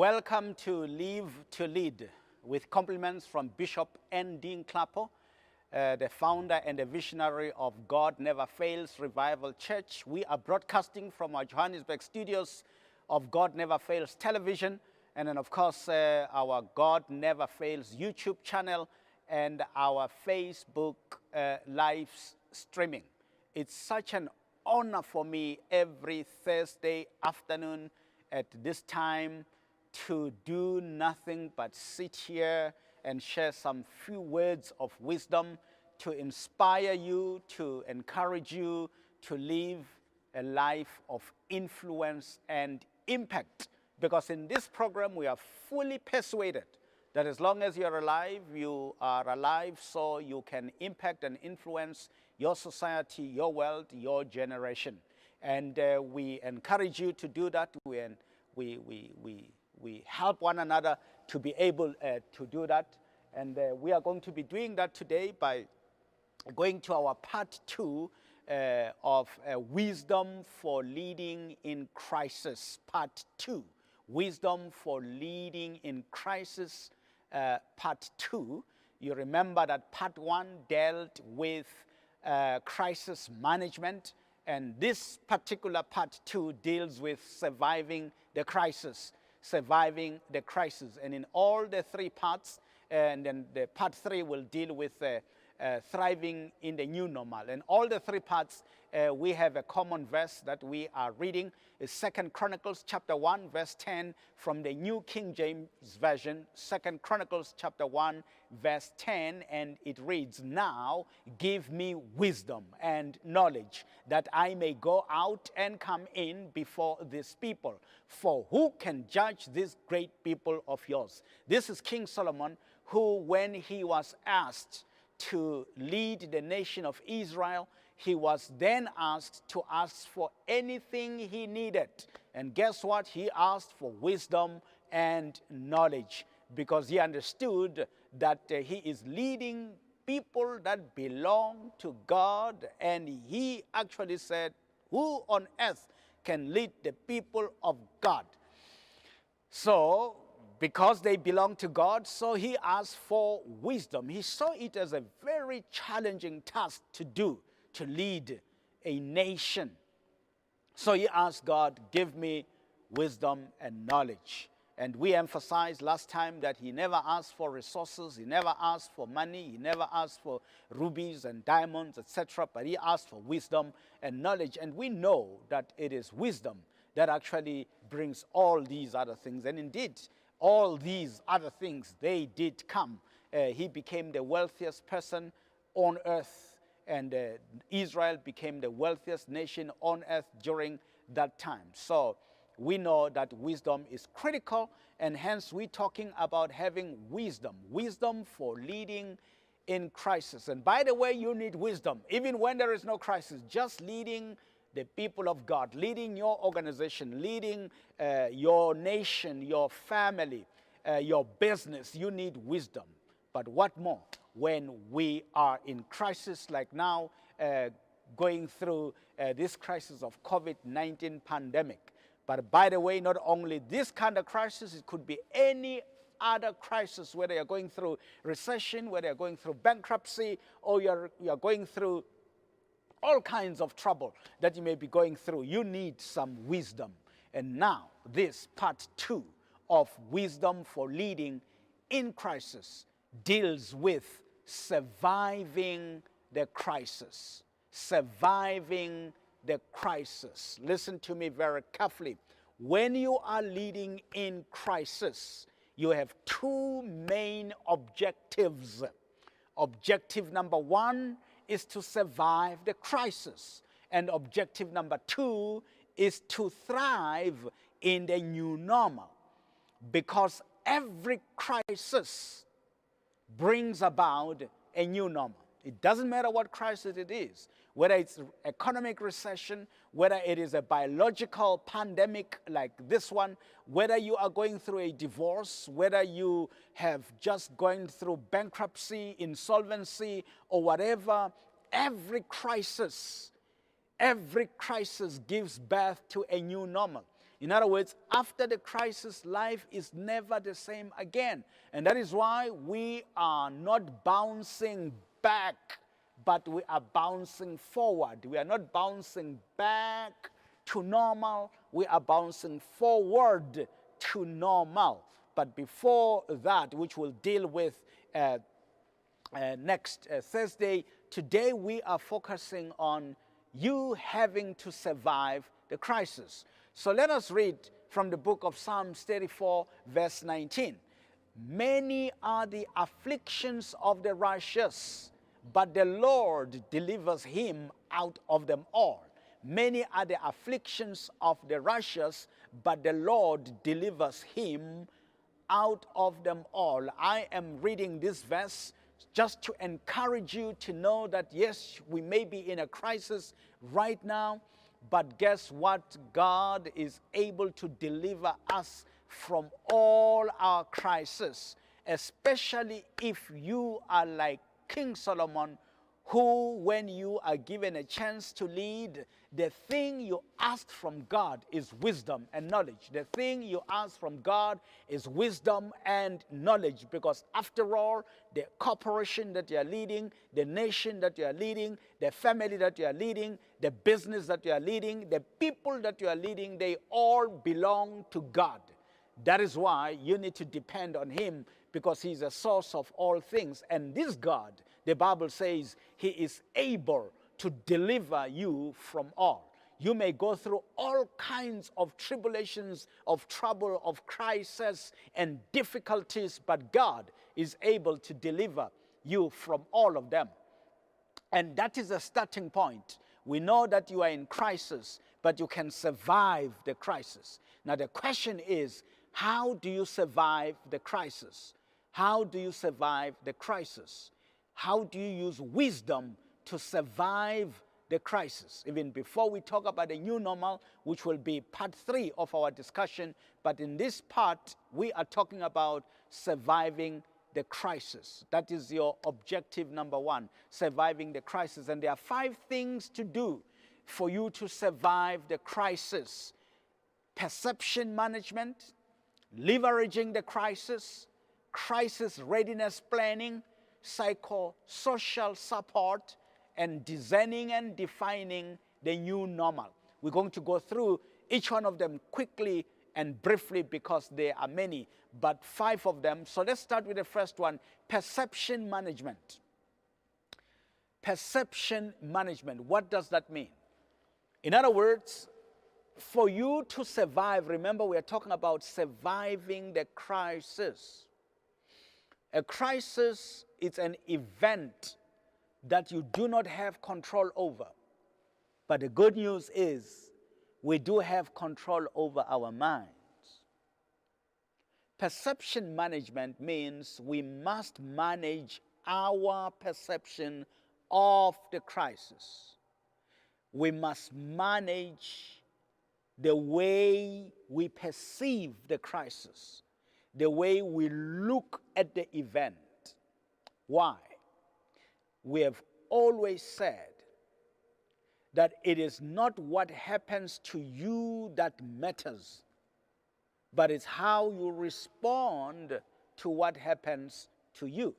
Welcome to Live to Lead, with compliments from Bishop N. Dean Clapper, the founder and the visionary of God Never Fails Revival Church. We are broadcasting from our Johannesburg studios of God Never Fails Television, and then of course our God Never Fails YouTube channel and our Facebook live streaming. It's such an honor for me every Thursday afternoon at this time to do nothing but sit here and share some few words of wisdom to inspire you, to encourage you to live a life of influence and impact. Because in this program, we are fully persuaded that as long as you're alive, you are alive so you can impact and influence your society, your world, your generation. And we encourage you to do that. We help one another to be able to do that. And we are going to be doing that today by going to our part 2 of Wisdom for Leading in Crisis. Part 2, Wisdom for Leading in Crisis, part 2. You remember that part 1 dealt with crisis management, and this particular part 2 deals with surviving the crisis. And in all the 3 parts, and then the part 3 will deal with thriving in the new normal. And all the 3 parts, we have a common verse that we are reading. It's 2 Chronicles chapter 1, verse 10 from the New King James Version. 2 Chronicles chapter 1, verse 10, and it reads, "Now give me wisdom and knowledge, that I may go out and come in before this people. For who can judge this great people of yours?" This is King Solomon, who, when he was asked to lead the nation of Israel, he was then asked to ask for anything he needed. And guess what? He asked for wisdom and knowledge, because he understood that he is leading people that belong to God. And he actually said, who on earth can lead the people of God? So, because they belong to God, so he asked for wisdom. He saw it as a very challenging task to do, to lead a nation. So he asked God, give me wisdom and knowledge. And we emphasized last time that he never asked for resources, he never asked for money, he never asked for rubies and diamonds, etc., but he asked for wisdom and knowledge. And we know that it is wisdom that actually brings all these other things. And indeed, all these other things, they did come. He became the wealthiest person on earth, and Israel became the wealthiest nation on earth during that time. So we know that wisdom is critical, and hence we're talking about having wisdom for leading in crisis. And by the way, you need wisdom, even when there is no crisis, just leading the people of God, leading your organization, leading your nation, your family, your business. You need wisdom. But what more when we are in crisis like now, going through this crisis of COVID-19 pandemic. But by the way, not only this kind of crisis, it could be any other crisis, whether you're going through recession, whether you're going through bankruptcy, or you're going through all kinds of trouble that you may be going through. You need some wisdom. And now, this part 2 of Wisdom for Leading in Crisis deals with surviving the crisis. Surviving the crisis. Listen to me very carefully. When you are leading in crisis, you have 2 main objectives. Objective number 1 is to survive the crisis. And objective number 2 is to thrive in the new normal. Because every crisis brings about a new normal. It doesn't matter what crisis it is, whether it's economic recession, whether it is a biological pandemic like this one, whether you are going through a divorce, whether you have just gone through bankruptcy, insolvency, or whatever. Every crisis gives birth to a new normal. In other words, after the crisis, life is never the same again. And that is why we are not bouncing back, but we are bouncing forward. We are not bouncing back to normal, we are bouncing forward to normal. But before that, which we'll deal with next Thursday, today we are focusing on you having to survive the crisis. So let us read from the book of Psalms 34, verse 19. Many are the afflictions of the righteous, but the Lord delivers him out of them all. Many are the afflictions of the righteous, but the Lord delivers him out of them all. I am reading this verse just to encourage you to know that yes, we may be in a crisis right now, but guess what? God is able to deliver us from all our crises, especially if you are like King Solomon, who, when you are given a chance to lead, the thing you asked from God is wisdom and knowledge. The thing you ask from God is wisdom and knowledge, because after all, the corporation that you are leading, the nation that you are leading, the family that you are leading, the business that you are leading, the people that you are leading, they all belong to God. That is why you need to depend on him, because he's the source of all things. And this God, the Bible says, he is able to deliver you from all. You may go through all kinds of tribulations, of trouble, of crisis and difficulties, but God is able to deliver you from all of them. And that is a starting point. We know that you are in crisis, but you can survive the crisis. Now the question is, how do you survive the crisis? How do you survive the crisis? How do you use wisdom to survive the crisis? Even before we talk about the new normal, which will be part 3 of our discussion, but in this part, we are talking about surviving the crisis. That is your objective number 1, surviving the crisis. And there are 5 things to do for you to survive the crisis: perception management, leveraging the crisis, crisis readiness planning, psychosocial support, and designing and defining the new normal. We're going to go through each one of them quickly and briefly because there are many, but 5 of them. So let's start with the first one, perception management. Perception management, what does that mean? In other words, for you to survive, remember we are talking about surviving the crisis. A crisis is an event that you do not have control over. But the good news is we do have control over our minds. Perception management means we must manage our perception of the crisis. We must manage the way we perceive the crisis, the way we look at the event. Why? We have always said that it is not what happens to you that matters, but it's how you respond to what happens to you.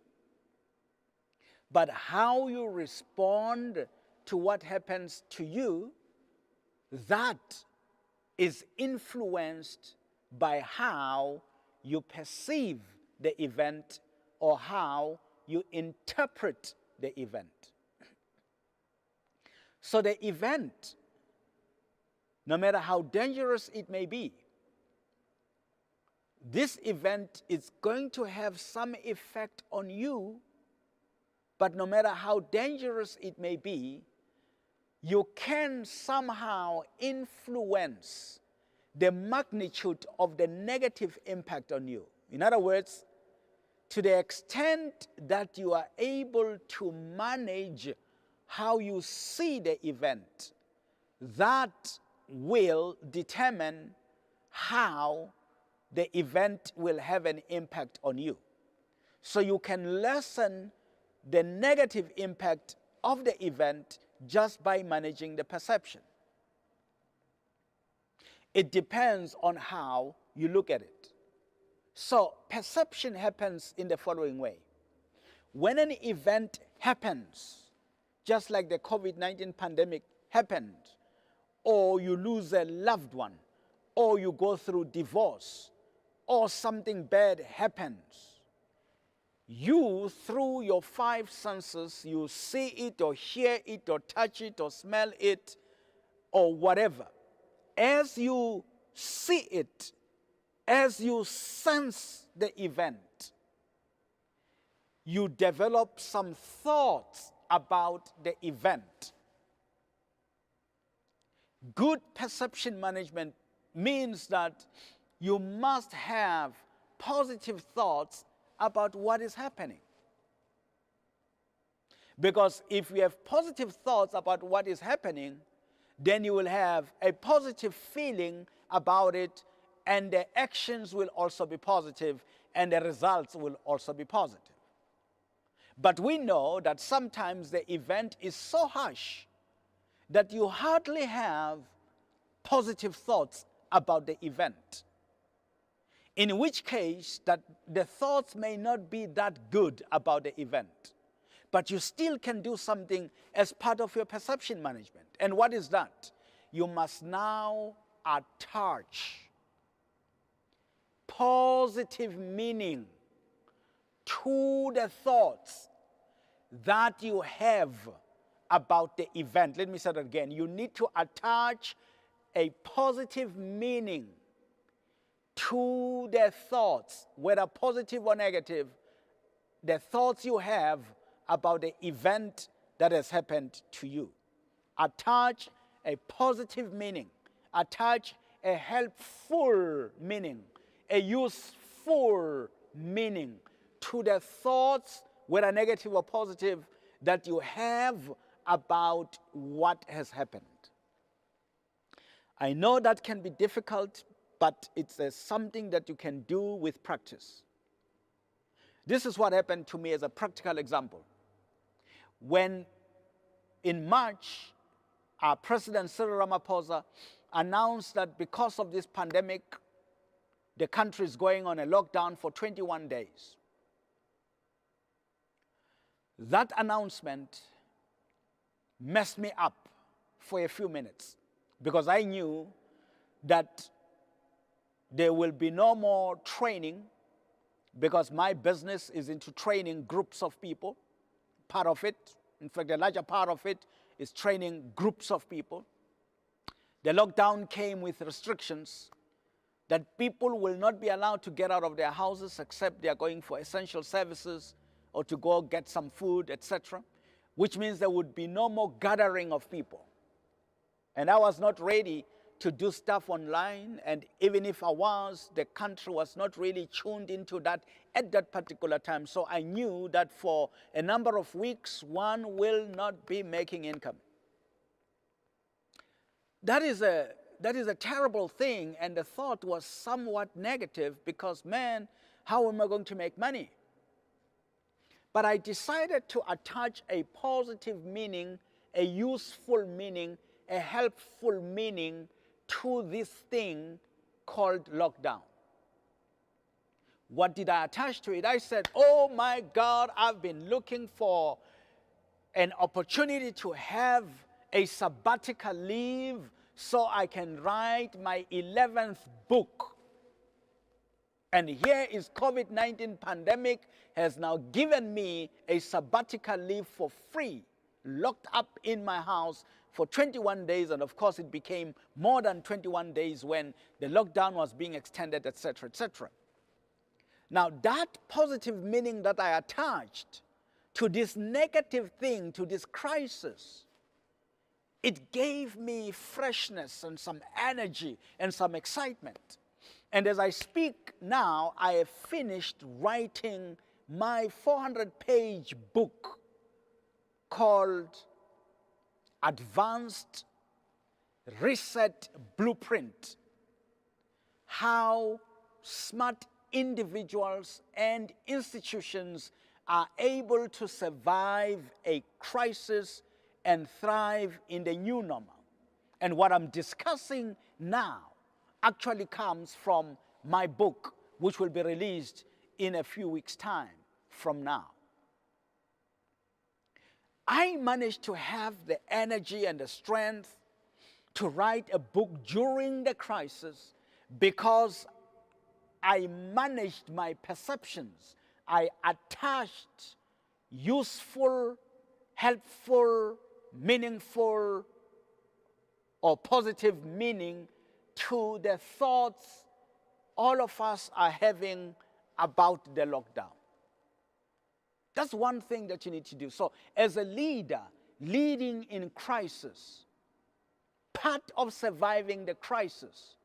But how you respond to what happens to you, that is influenced by how you perceive the event or how you interpret the event. So the event, no matter how dangerous it may be, this event is going to have some effect on you, but no matter how dangerous it may be, you can somehow influence the magnitude of the negative impact on you. In other words, to the extent that you are able to manage how you see the event, that will determine how the event will have an impact on you. So you can lessen the negative impact of the event just by managing the perception. It depends on how you look at it. So perception happens in the following way. When an event happens, just like the COVID-19 pandemic happened, or you lose a loved one, or you go through divorce, or something bad happens, you, through your five senses, you see it or hear it or touch it or smell it or whatever. As you see it, as you sense the event, you develop some thoughts about the event. Good perception management means that you must have positive thoughts about what is happening. Because if you have positive thoughts about what is happening, then you will have a positive feeling about it, and the actions will also be positive, and the results will also be positive. But we know that sometimes the event is so harsh that you hardly have positive thoughts about the event. In which case, that the thoughts may not be that good about the event, but you still can do something as part of your perception management. And what is that? You must now attach positive meaning to the thoughts that you have about the event. Let me say that again. You need to attach a positive meaning to the thoughts, whether positive or negative, the thoughts you have about the event that has happened to you. Attach a positive meaning. Attach a helpful meaning, a useful meaning to the thoughts, whether negative or positive, that you have about what has happened. I know that can be difficult, but it's something that you can do with practice. This is what happened to me as a practical example. When in March, our President Cyril Ramaphosa announced that because of this pandemic, the country is going on a lockdown for 21 days. That announcement messed me up for a few minutes because I knew that there will be no more training, because my business is into training groups of people. Part of it, in fact, the larger part of it is training groups of people. The lockdown came with restrictions that people will not be allowed to get out of their houses except they are going for essential services or to go get some food, etc., which means there would be no more gathering of people. And I was not ready to do stuff online, and even if I was, the country was not really tuned into that at that particular time. So I knew that for a number of weeks, one will not be making income. That is a terrible thing, and the thought was somewhat negative because, man, how am I going to make money? But I decided to attach a positive meaning, a useful meaning, a helpful meaning to this thing called lockdown. What did I attach to it? I said, oh my God, I've been looking for an opportunity to have a sabbatical leave so I can write my 11th book. And here is COVID-19 pandemic has now given me a sabbatical leave for free, locked up in my house for 21 days, and of course it became more than 21 days when the lockdown was being extended, etc., etc. Now that positive meaning that I attached to this negative thing, to this crisis, it gave me freshness and some energy and some excitement. And as I speak now, I have finished writing my 400-page book called Advanced Reset Blueprint: How Smart Individuals and Institutions Are Able to Survive a Crisis and Thrive in the New Normal. And what I'm discussing now actually comes from my book, which will be released in a few weeks' time from now. I managed to have the energy and the strength to write a book during the crisis because I managed my perceptions. I attached useful, helpful, meaningful, or positive meaning to the thoughts all of us are having about the lockdown. That's one thing that you need to do. So as a leader, leading in crisis, part of surviving the crisis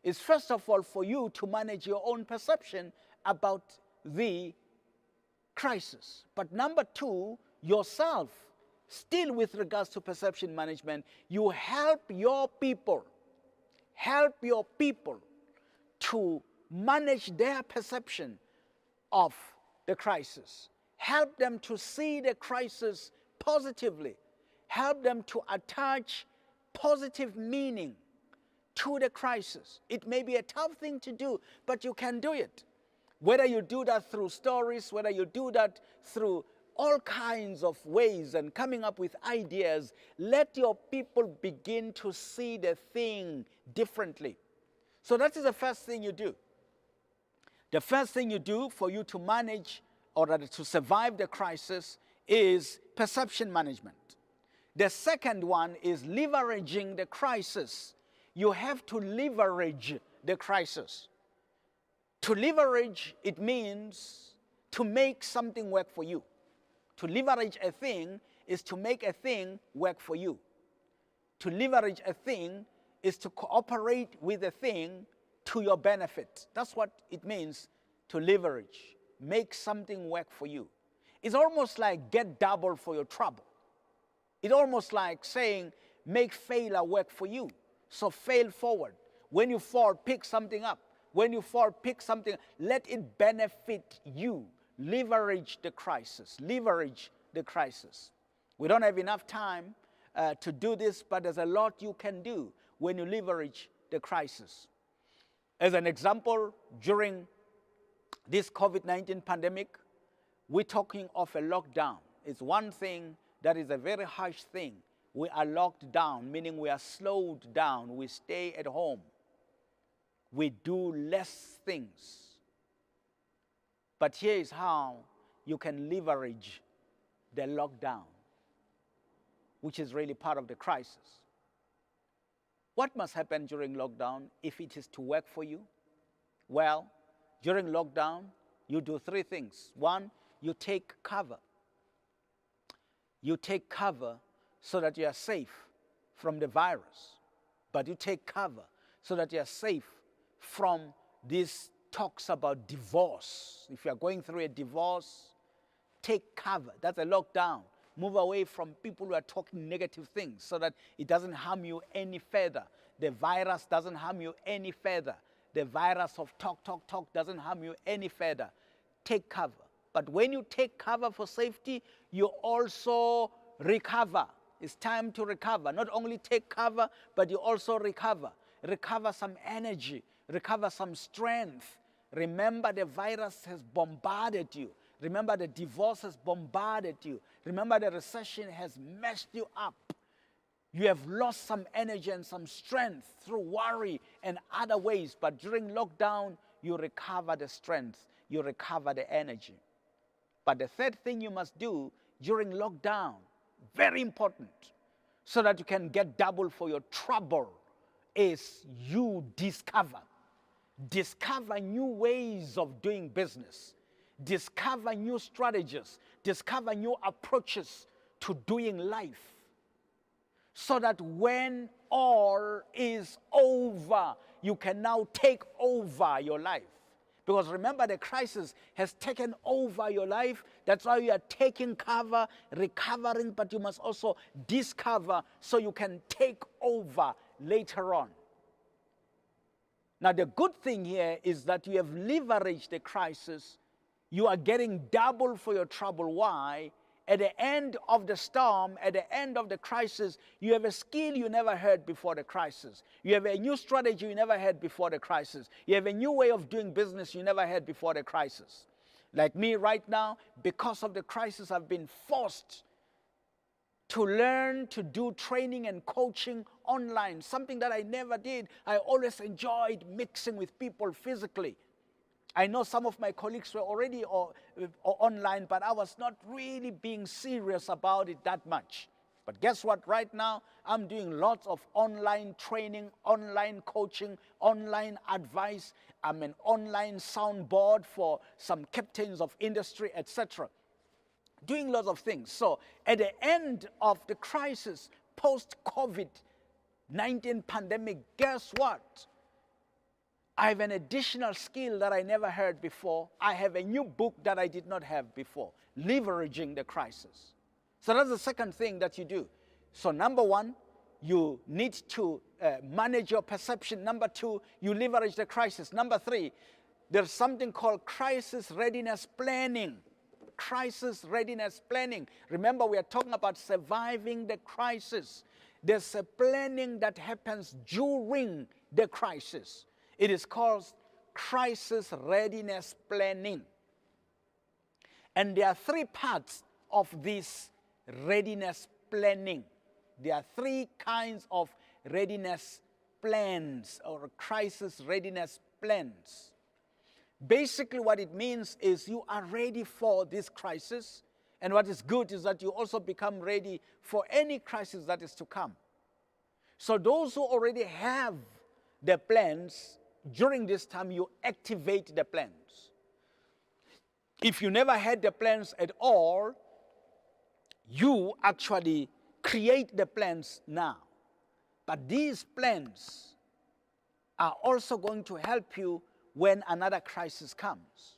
is first of all for you to manage your own perception about the crisis. But number two, yourself, still with regards to perception management, you help your people to manage their perception of the crisis. Help them to see the crisis positively. Help them to attach positive meaning to the crisis. It may be a tough thing to do, but you can do it. Whether you do that through stories, whether you do that through all kinds of ways and coming up with ideas, let your people begin to see the thing differently. So that is the first thing you do. The first thing you do for you to manage or rather to survive the crisis is perception management. The second one is leveraging the crisis. You have to leverage the crisis. To leverage, it means to make something work for you. To leverage a thing is to make a thing work for you. To leverage a thing is to cooperate with a thing to your benefit. That's what it means to leverage. Make something work for you. It's almost like get double for your trouble. It's almost like saying make failure work for you. So fail forward. When you fall, pick something up. When you fall, pick something. Let it benefit you. Leverage the crisis. Leverage the crisis. We don't have enough time to do this, but there's a lot you can do when you leverage the crisis. As an example, during this COVID-19 pandemic, we're talking of a lockdown. It's one thing that is a very harsh thing. We are locked down, meaning we are slowed down. We stay at home. We do less things. But here is how you can leverage the lockdown, which is really part of the crisis. What must happen during lockdown if it is to work for you? Well, during lockdown, you do three things. One, you take cover. You take cover so that you are safe from the virus. But you take cover so that you are safe from these talks about divorce. If you are going through a divorce, take cover. That's a lockdown. Move away from people who are talking negative things so that it doesn't harm you any further. The virus doesn't harm you any further. The virus of talk doesn't harm you any further. Take cover. But when you take cover for safety, you also recover. It's time to recover. Not only take cover, but you also recover. Recover some energy. Recover some strength. Remember, the virus has bombarded you. Remember, the divorce has bombarded you. Remember, the recession has messed you up. You have lost some energy and some strength through worry and other ways. But during lockdown, you recover the strength. You recover the energy. But the third thing you must do during lockdown, very important, so that you can get double for your trouble, is you discover. Discover new ways of doing business. Discover new strategies. Discover new approaches to doing life. So that when all is over, you can now take over your life. Because remember, the crisis has taken over your life. That's why you are taking cover, recovering, but you must also discover so you can take over later on. Now, the good thing here is that you have leveraged the crisis. You are getting double for your trouble. Why? at the end of the storm, at the end of the crisis, you have a skill you never had before the crisis. You have a new strategy you never had before the crisis. You have a new way of doing business you never had before the crisis. Like me right now, because of the crisis, I've been forced to learn to do training and coaching online, something that I never did. I always enjoyed mixing with people physically. I know some of my colleagues were already online, but I was not really being serious about it that much. But guess what? Right now, I'm doing lots of online training, online coaching, online advice. I'm an online soundboard for some captains of industry, etc. Doing lots of things. So at the end of the crisis, post-COVID-19 pandemic, guess what? I have an additional skill that I never heard before. I have a new book that I did not have before, leveraging the crisis. So that's the second thing that you do. So number one, you need to manage your perception. Number two, you leverage the crisis. Number three, there's something called crisis readiness planning. Crisis readiness planning. Remember, we are talking about surviving the crisis. There's a planning that happens during the crisis. It is called crisis readiness planning. And there are three parts of this readiness planning. There are three kinds of readiness plans or crisis readiness plans. Basically, what it means is you are ready for this crisis. And what is good is that you also become ready for any crisis that is to come. So those who already have the plans, during this time, you activate the plans. If you never had the plans at all, you actually create the plans now. But these plans are also going to help you when another crisis comes.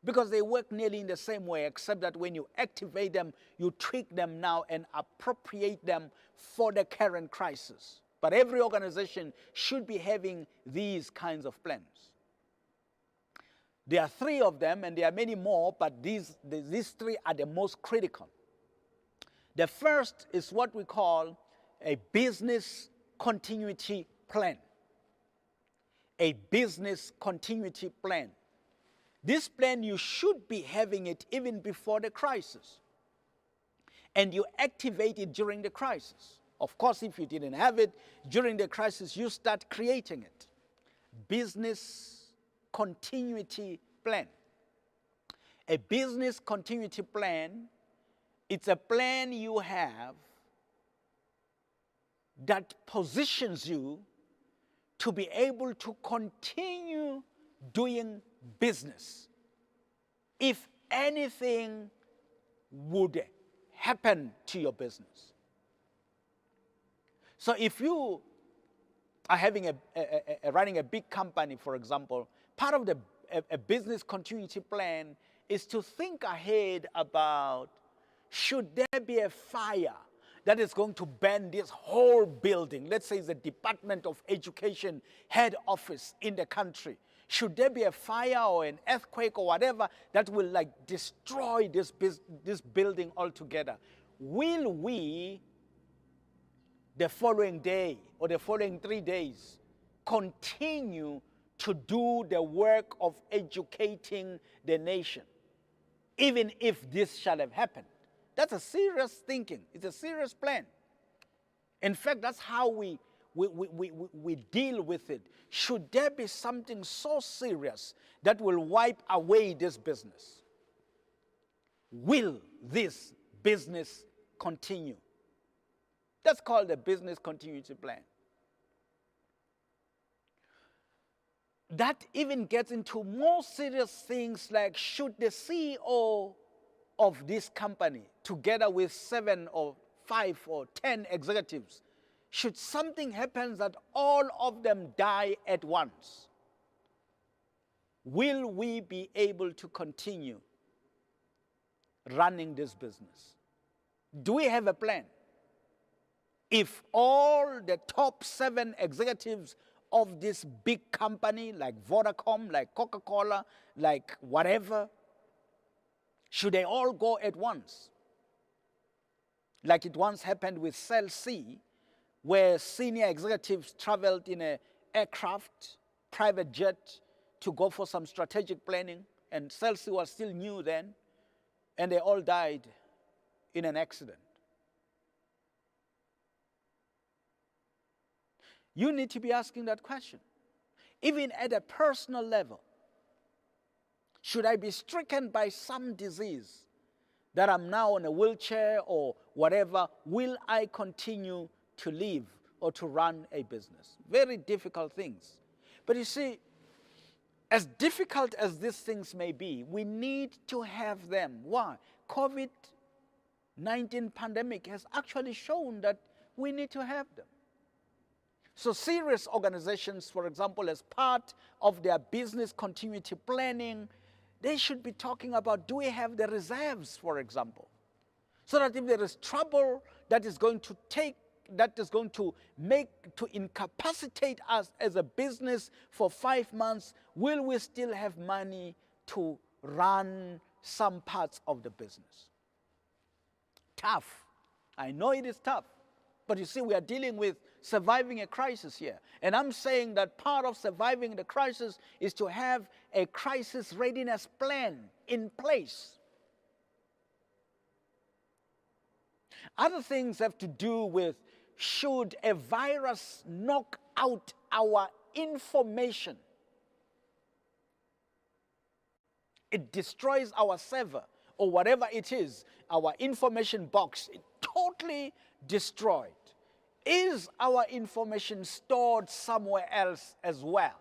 Because they work nearly in the same way, except that when you activate them, you tweak them now and appropriate them for the current crisis. But every organization should be having these kinds of plans. There are three of them, and there are many more, but these three are the most critical. The first is what we call a business continuity plan. A business continuity plan. This plan, you should be having it even before the crisis. And you activate it during the crisis. Of course, if you didn't have it during the crisis, you start creating it. Business continuity plan. A business continuity plan, it's a plan you have that positions you to be able to continue doing business if anything would happen to your business. So if you are having running a big company, for example, part of a business continuity plan is to think ahead about, should there be a fire that is going to burn this whole building? Let's say it's the Department of Education head office in the country. Should there be a fire or an earthquake or whatever that will destroy this building altogether? Will we, the following day or the following 3 days, continue to do the work of educating the nation, even if this shall have happened? That's a serious thinking. It's a serious plan. In fact, that's how we deal with it. Should there be something so serious that will wipe away this business? Will this business continue? That's called a business continuity plan. That even gets into more serious things like, should the CEO of this company, together with 7 or 5 or 10 executives, should something happen that all of them die at once, will we be able to continue running this business? Do we have a plan? If all the top 7 executives of this big company, like Vodacom, like Coca-Cola, like whatever, should they all go at once? like it once happened with Cell C, where senior executives traveled in an aircraft, private jet, to go for some strategic planning, and Cell C was still new then, and they all died in an accident. You need to be asking that question. Even at a personal level, should I be stricken by some disease that I'm now on a wheelchair or whatever, will I continue to live or to run a business? Very difficult things. But you see, as difficult as these things may be, we need to have them. Why? COVID-19 pandemic has actually shown that we need to have them. So serious organizations, for example, as part of their business continuity planning, they should be talking about, do we have the reserves, for example? So that if there is trouble that is going to incapacitate us as a business for 5 months, will we still have money to run some parts of the business? Tough. I know it is tough. But you see, we are dealing with surviving a crisis here. And I'm saying that part of surviving the crisis is to have a crisis readiness plan in place. Other things have to do with, should a virus knock out our information? It destroys our server or whatever it is, our information box, it totally destroyed. Is our information stored somewhere else as well,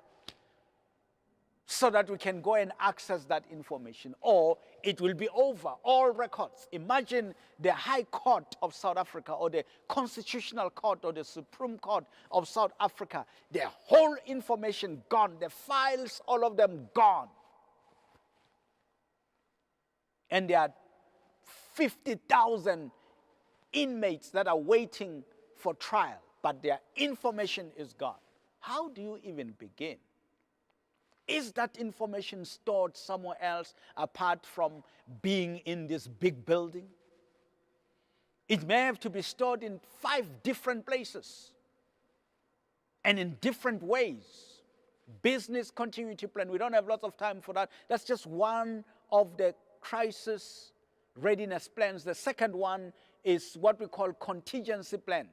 so that we can go and access that information, or it will be over all records? Imagine the High Court of South Africa or the Constitutional Court or the Supreme Court of South Africa, the whole information gone, the files, all of them gone. And there are 50,000 inmates that are waiting for trial, but their information is gone. How do you even begin? Is that information stored somewhere else apart from being in this big building? It may have to be stored in 5 different places and in different ways. Business continuity plan, we don't have lots of time for that. That's just one of the crisis readiness plans. The second one is what we call contingency plans.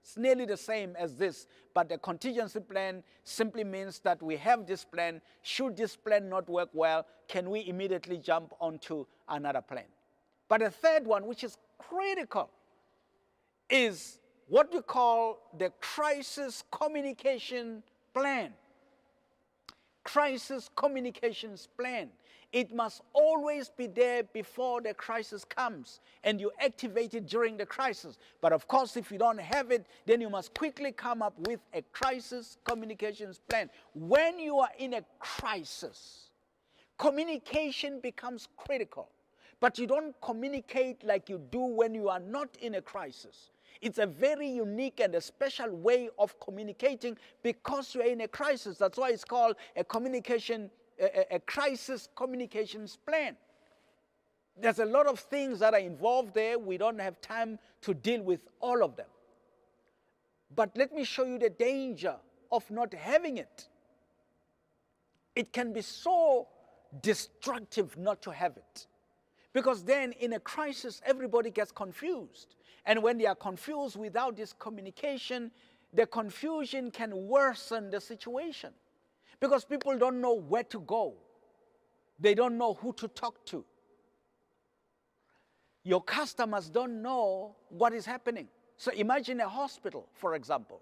It's nearly the same as this, but the contingency plan simply means that we have this plan. Should this plan not work well, can we immediately jump onto another plan? But the third one, which is critical, is what we call the crisis communication plan. Crisis communications plan. It must always be there before the crisis comes, and you activate it during the crisis. But of course, if you don't have it, then you must quickly come up with a crisis communications plan. When you are in a crisis, communication becomes critical. But you don't communicate like you do when you are not in a crisis. It's a very unique and a special way of communicating because you are in a crisis. That's why it's called a crisis communications plan. There's a lot of things that are involved there. We don't have time to deal with all of them. But let me show you the danger of not having it. It can be so destructive not to have it. Because then in a crisis, everybody gets confused. And when they are confused without this communication, the confusion can worsen the situation. Because people don't know where to go. They don't know who to talk to. Your customers don't know what is happening. So imagine a hospital, for example.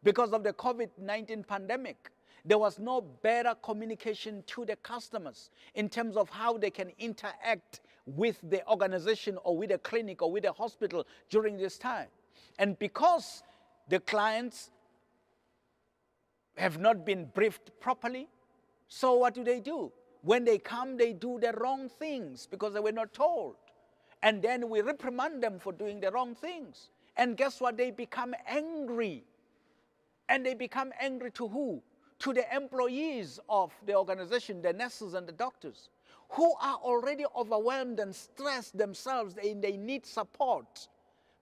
Because of the COVID-19 pandemic, there was no better communication to the customers in terms of how they can interact with the organization or with the clinic or with the hospital during this time. And because the clients have not been briefed properly, so what do? When they come, they do the wrong things because they were not told. And then we reprimand them for doing the wrong things. And guess what? They become angry. And they become angry to who? To the employees of the organization, the nurses and the doctors, who are already overwhelmed and stressed themselves, and they need support.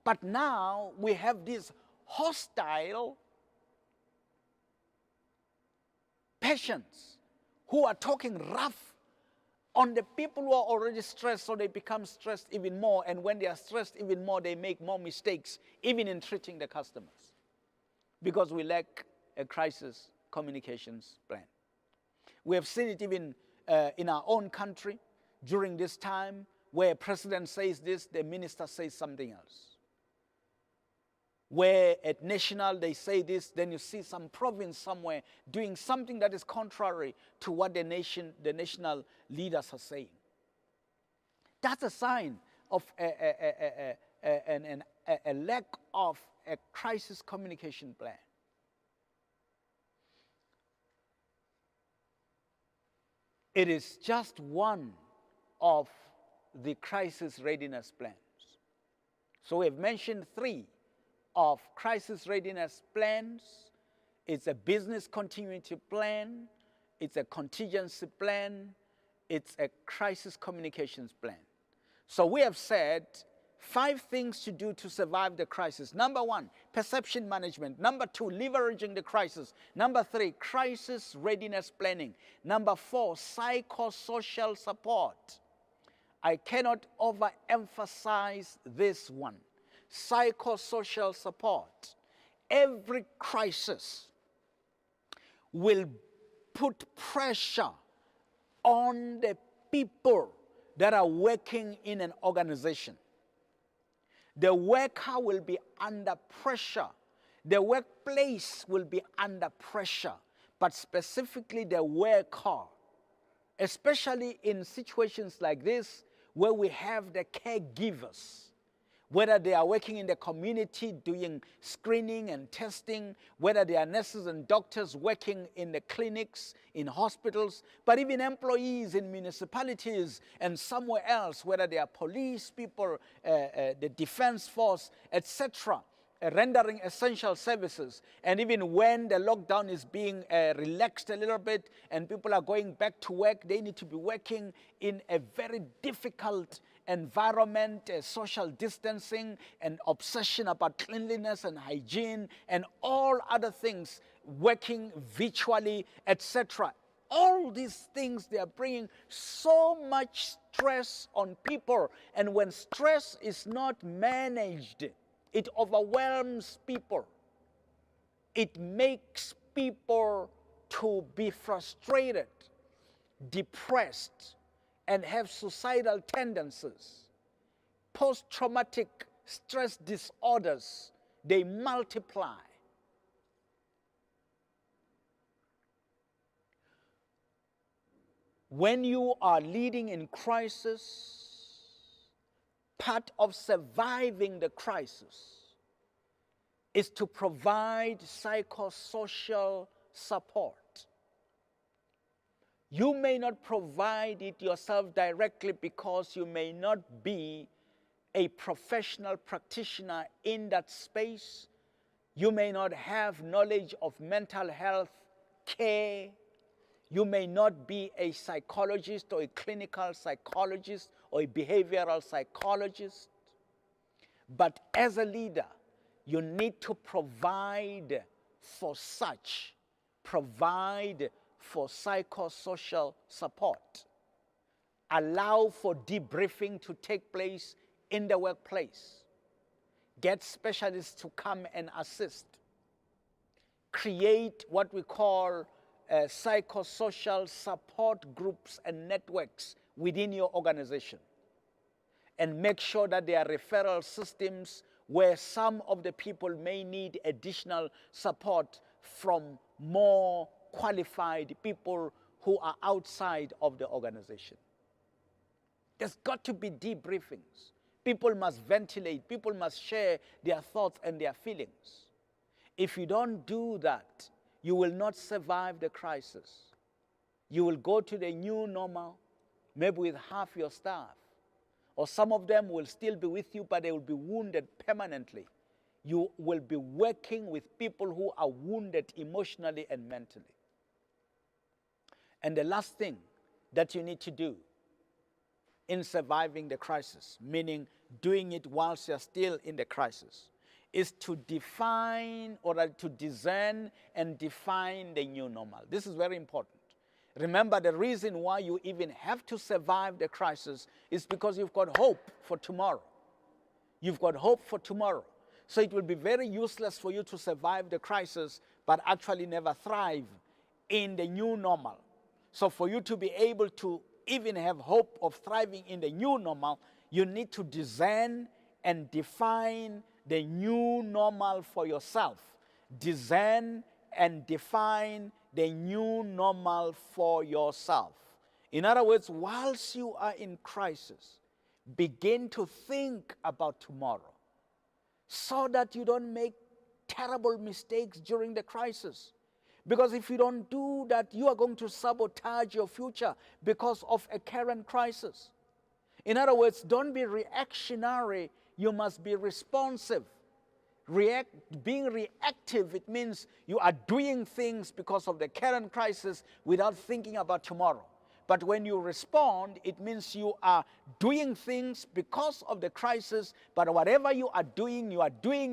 But now we have these hostile patients who are talking rough on the people who are already stressed, so they become stressed even more. And when they are stressed even more, they make more mistakes, even in treating the customers, because we lack a crisis communications plan. We have seen it even in our own country during this time, where a president says this, the minister says something else. Where at national they say this, then you see some province somewhere doing something that is contrary to what the national leaders are saying. That's a sign of a lack of a crisis communication plan. It is just one of the crisis readiness plans. So we have mentioned 3 of crisis readiness plans. It's a business continuity plan, it's a contingency plan, it's a crisis communications plan. So we have said 5 things to do to survive the crisis. Number 1, perception management. Number 2, leveraging the crisis. Number 3, crisis readiness planning. Number 4, psychosocial support. I cannot overemphasize this one. Psychosocial support. Every crisis will put pressure on the people that are working in an organization. The worker will be under pressure. The workplace will be under pressure, but specifically the worker, especially in situations like this where we have the caregivers, whether they are working in the community doing screening and testing, whether they are nurses and doctors working in the clinics, in hospitals, but even employees in municipalities and somewhere else, whether they are police people, the defense force, etc., rendering essential services. And even when the lockdown is being relaxed a little bit and people are going back to work, they need to be working in a very difficult environment, social distancing, and obsession about cleanliness and hygiene and all other things, working virtually, etc. All these things, they are bringing so much stress on people. And when stress is not managed, it overwhelms people. It makes people to be frustrated, depressed, and have suicidal tendencies. Post-traumatic stress disorders, they multiply. When you are leading in crisis, part of surviving the crisis is to provide psychosocial support. You may not provide it yourself directly because you may not be a professional practitioner in that space. You may not have knowledge of mental health care. You may not be a psychologist or a clinical psychologist or a behavioral psychologist. But as a leader, you need to provide for such. Provide for psychosocial support. Allow for debriefing to take place in the workplace. Get specialists to come and assist. Create what we call psychosocial support groups and networks within your organization. And make sure that there are referral systems where some of the people may need additional support from more qualified people who are outside of the organization. There's got to be debriefings. People must ventilate. People must share their thoughts and their feelings. If you don't do that, you will not survive the crisis. You will go to the new normal, maybe with half your staff. Or some of them will still be with you, but they will be wounded permanently. You will be working with people who are wounded emotionally and mentally. And the last thing that you need to do in surviving the crisis, meaning doing it whilst you're still in the crisis, is to define or to discern and define the new normal. This is very important. Remember, the reason why you even have to survive the crisis is because you've got hope for tomorrow. You've got hope for tomorrow. So it will be very useless for you to survive the crisis, but actually never thrive in the new normal. So for you to be able to even have hope of thriving in the new normal, you need to discern and define the new normal for yourself. Discern and define the new normal for yourself. In other words, whilst you are in crisis, begin to think about tomorrow so that you don't make terrible mistakes during the crisis. Because if you don't do that, you are going to sabotage your future because of a current crisis. In other words, don't be reactionary, you must be responsive. Being reactive, it means you are doing things because of the current crisis without thinking about tomorrow. But when you respond, it means you are doing things because of the crisis, but whatever you are doing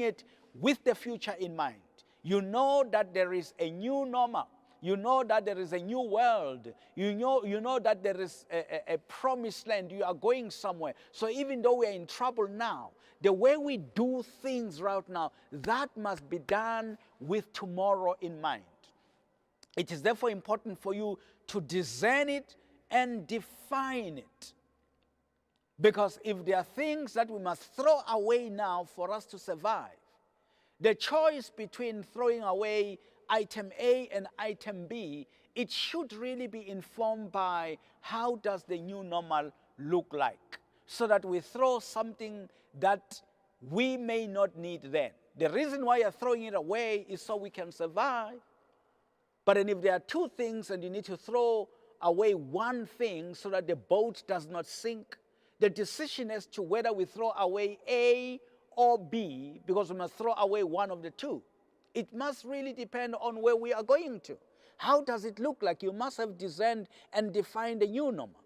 it with the future in mind. You know that there is a new normal. You know that there is a new world. You know that there is a promised land. You are going somewhere. So even though we are in trouble now, the way we do things right now, that must be done with tomorrow in mind. It is therefore important for you to discern it and define it. Because if there are things that we must throw away now for us to survive, the choice between throwing away item A and item B, it should really be informed by how does the new normal look like, so that we throw something that we may not need then. The reason why you're throwing it away is so we can survive. But then if there are two things and you need to throw away one thing so that the boat does not sink, the decision as to whether we throw away A or B, because we must throw away one of the two, it must really depend on where we are going to. How does it look like? You must have discerned and defined the new normal,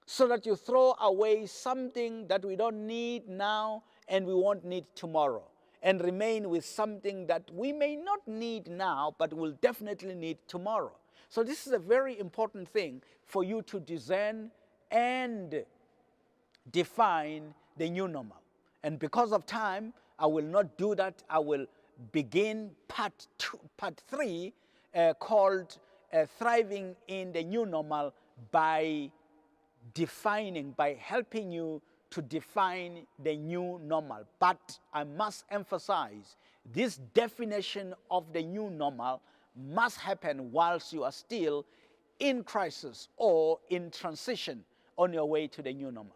so that you throw away something that we don't need now and we won't need tomorrow, and remain with something that we may not need now but will definitely need tomorrow. So this is a very important thing for you to discern and define the new normal. And because of time, I will not do that. I will begin part 3 called Thriving in the New Normal by helping you to define the new normal. But I must emphasize, this definition of the new normal must happen whilst you are still in crisis or in transition on your way to the new normal.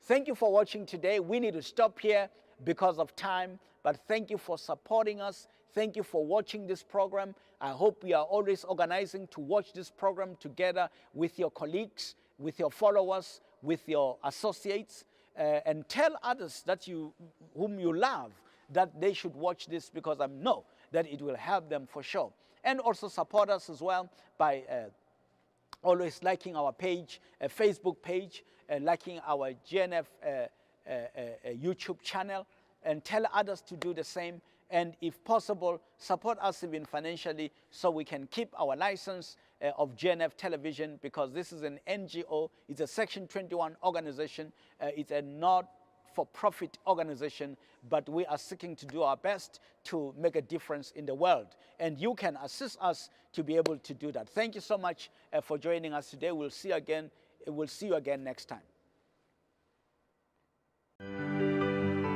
Thank you for watching today. We need to stop here because of time, but thank you for supporting us. Thank you for watching this program. I hope we are always organizing to watch this program together with your colleagues, with your followers, with your associates, and tell others that whom you love that they should watch this, because I know that it will help them for sure. And also support us as well by always liking our page, Facebook page, liking our GNF YouTube channel, and tell others to do the same. And if possible, support us even financially so we can keep our license of GNF television, because this is an NGO, it's a Section 21 organization, it's a not-for-profit organization, but we are seeking to do our best to make a difference in the world. And you can assist us to be able to do that. Thank you so much for joining us today. We'll see you again next time.